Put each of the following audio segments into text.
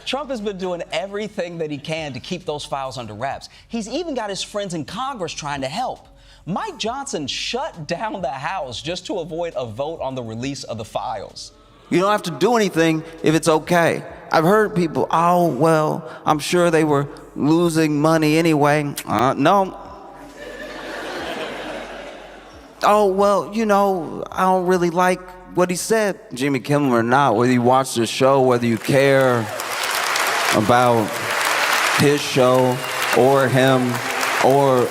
Trump has been doing everything that he can to keep those files under wraps. He's even got his friends in Congress trying to help. Mike Johnson shut down the House just to avoid a vote on the release of the files. You don't have to do anything if it's okay. I've heard people, oh, well, I'm sure they were losing money anyway. No. Oh, well, you know, I don't really like what he said, Jimmy Kimmel or not, whether you watch the show, whether you care about his show or him or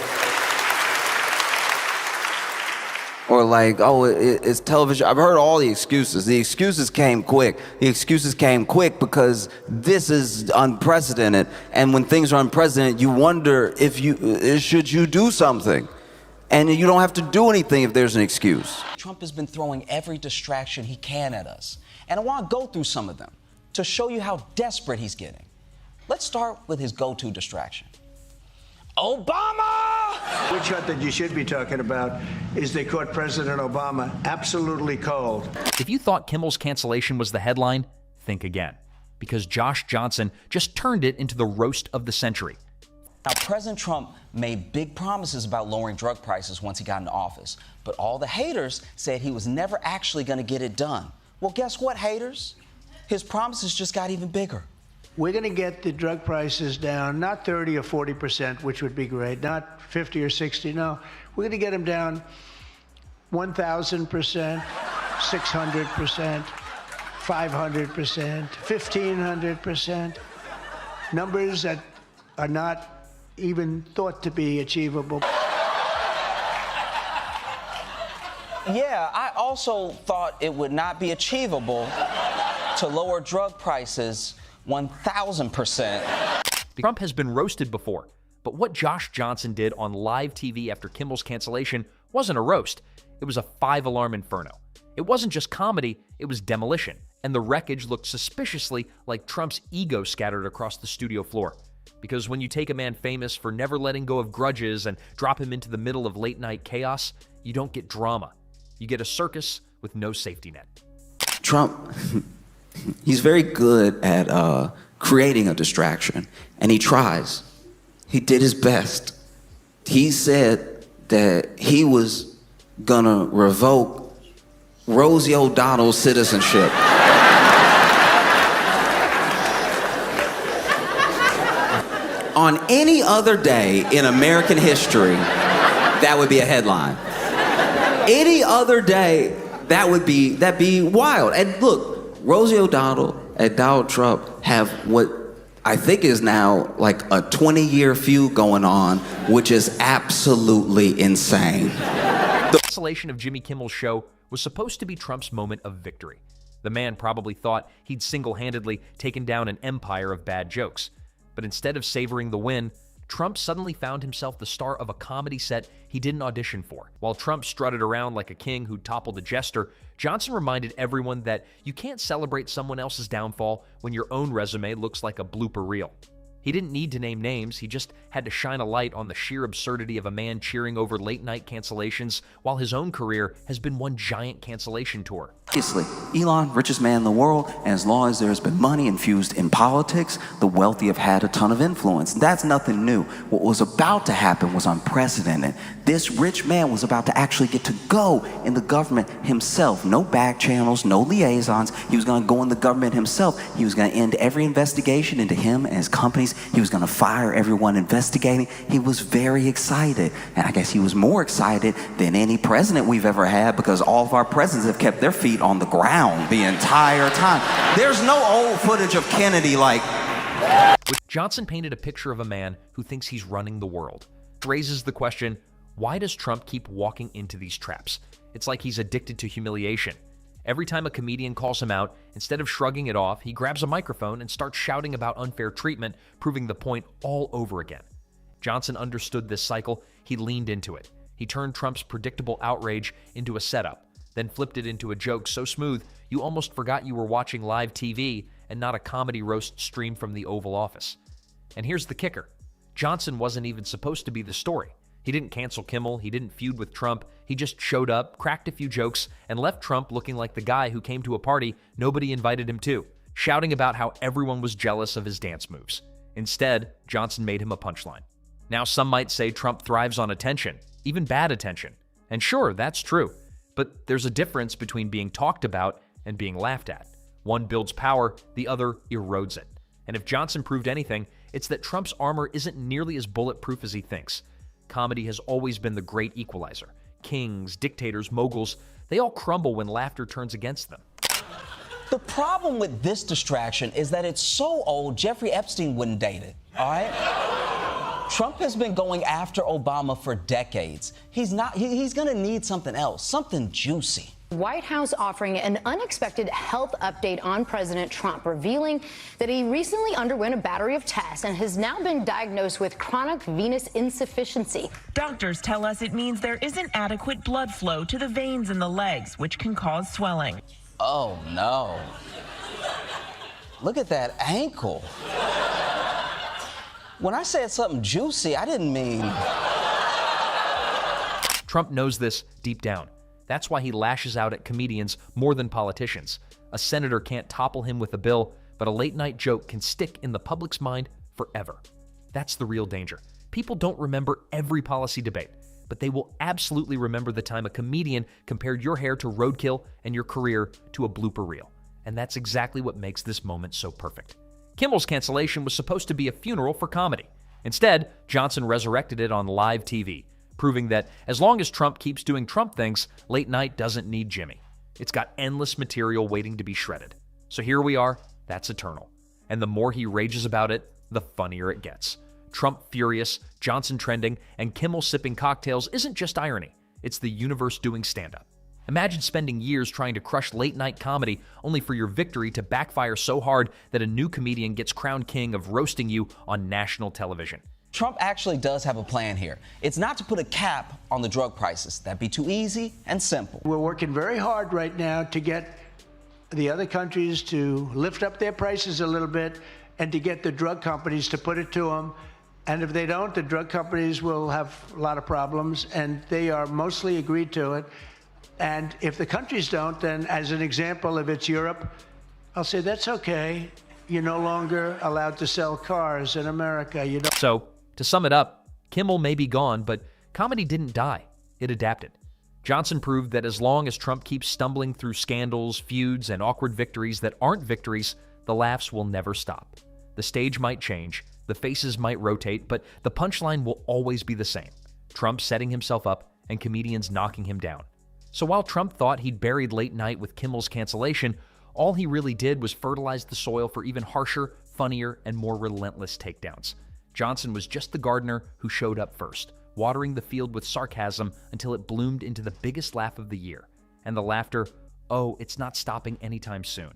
like, oh, it's television. I've heard all the excuses. The excuses came quick. The excuses came quick because this is unprecedented. And when things are unprecedented, you wonder if should you do something? And you don't have to do anything if there's an excuse. Trump has been throwing every distraction he can at us. And I want to go through some of them to show you how desperate he's getting. Let's start with his go-to distraction. Obama! Which one that you should be talking about is they caught President Obama absolutely cold. If you thought Kimmel's cancellation was the headline, think again. Because Josh Johnson just turned it into the roast of the century. Now, President Trump made big promises about lowering drug prices once he got into office, but all the haters said he was never actually going to get it done. Well, guess what, haters? His promises just got even bigger. We're going to get the drug prices down, not 30 or 40%, which would be great, not 50 or 60, no. We're going to get them down 1,000%, 600%, 500%, 1,500%. Numbers that are not even thought to be achievable. Yeah, I also thought it would not be achievable to lower drug prices 1,000%. Trump has been roasted before, but what Josh Johnson did on live TV after Kimmel's cancellation wasn't a roast. It was a five-alarm inferno. It wasn't just comedy, it was demolition, and the wreckage looked suspiciously like Trump's ego scattered across the studio floor. Because when you take a man famous for never letting go of grudges and drop him into the middle of late-night chaos, you don't get drama. You get a circus with no safety net. Trump, he's very good at creating a distraction, and he tries. He did his best. He said that he was gonna revoke Rosie O'Donnell's citizenship. On any other day in American history, that would be a headline. Any other day, that'd be wild. And look, Rosie O'Donnell and Donald Trump have what I think is now like a 20-year feud going on, which is absolutely insane. The cancellation of Jimmy Kimmel's show was supposed to be Trump's moment of victory. The man probably thought he'd single-handedly taken down an empire of bad jokes. But instead of savoring the win, Trump suddenly found himself the star of a comedy set he didn't audition for. While Trump strutted around like a king who toppled a jester, Johnson reminded everyone that you can't celebrate someone else's downfall when your own resume looks like a blooper reel. He didn't need to name names, he just had to shine a light on the sheer absurdity of a man cheering over late-night cancellations while his own career has been one giant cancellation tour. Obviously, Elon, richest man in the world, and as long as there's been money infused in politics, the wealthy have had a ton of influence. That's nothing new. What was about to happen was unprecedented. This rich man was about to actually get to go in the government himself. No back channels, no liaisons. He was going to go in the government himself. He was going to end every investigation into him and his companies. He was going to fire everyone investigating. He was very excited. And I guess he was more excited than any president we've ever had, because all of our presidents have kept their feet on the ground the entire time. There's no old footage of Kennedy like... Johnson painted a picture of a man who thinks he's running the world. It raises the question, why does Trump keep walking into these traps? It's like he's addicted to humiliation. Every time a comedian calls him out, instead of shrugging it off, he grabs a microphone and starts shouting about unfair treatment, proving the point all over again. Johnson understood this cycle. He leaned into it. He turned Trump's predictable outrage into a setup, then flipped it into a joke so smooth you almost forgot you were watching live TV and not a comedy roast stream from the Oval Office. And here's the kicker. Johnson wasn't even supposed to be the story. He didn't cancel Kimmel, he didn't feud with Trump, he just showed up, cracked a few jokes, and left Trump looking like the guy who came to a party nobody invited him to. shouting about how everyone was jealous of his dance moves. Instead, Johnson made him a punchline. Now, some might say Trump thrives on attention, even bad attention. And sure, that's true. But there's a difference between being talked about and being laughed at. One builds power, the other erodes it. And if Johnson proved anything, it's that Trump's armor isn't nearly as bulletproof as he thinks. Comedy has always been the great equalizer. Kings, dictators, moguls, they all crumble when laughter turns against them. The problem with this distraction is that it's so old, Jeffrey Epstein wouldn't date it, all right? Trump has been going after Obama for decades. He's gonna need something else, something juicy. White House offering an unexpected health update on President Trump, revealing that he recently underwent a battery of tests and has now been diagnosed with chronic venous insufficiency. Doctors tell us it means there isn't adequate blood flow to the veins in the legs, which can cause swelling. Oh, no. Look at that ankle. When I said something juicy, I didn't mean... Trump knows this deep down. That's why he lashes out at comedians more than politicians. A senator can't topple him with a bill, but a late-night joke can stick in the public's mind forever. That's the real danger. People don't remember every policy debate, but they will absolutely remember the time a comedian compared your hair to roadkill and your career to a blooper reel. And that's exactly what makes this moment so perfect. Kimmel's cancellation was supposed to be a funeral for comedy. Instead, Johnson resurrected it on live TV, proving that as long as Trump keeps doing Trump things, late night doesn't need Jimmy. It's got endless material waiting to be shredded. So here we are, that's eternal. And the more he rages about it, the funnier it gets. Trump furious, Johnson trending, and Kimmel sipping cocktails isn't just irony. It's the universe doing stand-up. Imagine spending years trying to crush late-night comedy only for your victory to backfire so hard that a new comedian gets crowned king of roasting you on national television. Trump actually does have a plan here. It's not to put a cap on the drug prices. That'd be too easy and simple. We're working very hard right now to get the other countries to lift up their prices a little bit and to get the drug companies to put it to them. And if they don't, the drug companies will have a lot of problems, and they are mostly agreed to it. And if the countries don't, then as an example, if it's Europe, I'll say that's okay. You're no longer allowed to sell cars in America. You don't. So, to sum it up, Kimmel may be gone, but comedy didn't die. It adapted. Johnson proved that as long as Trump keeps stumbling through scandals, feuds, and awkward victories that aren't victories, the laughs will never stop. The stage might change, the faces might rotate, but the punchline will always be the same. Trump setting himself up and comedians knocking him down. So while Trump thought he'd buried late night with Kimmel's cancellation, all he really did was fertilize the soil for even harsher, funnier, and more relentless takedowns. Johnson was just the gardener who showed up first, watering the field with sarcasm until it bloomed into the biggest laugh of the year. And the laughter, oh, it's not stopping anytime soon.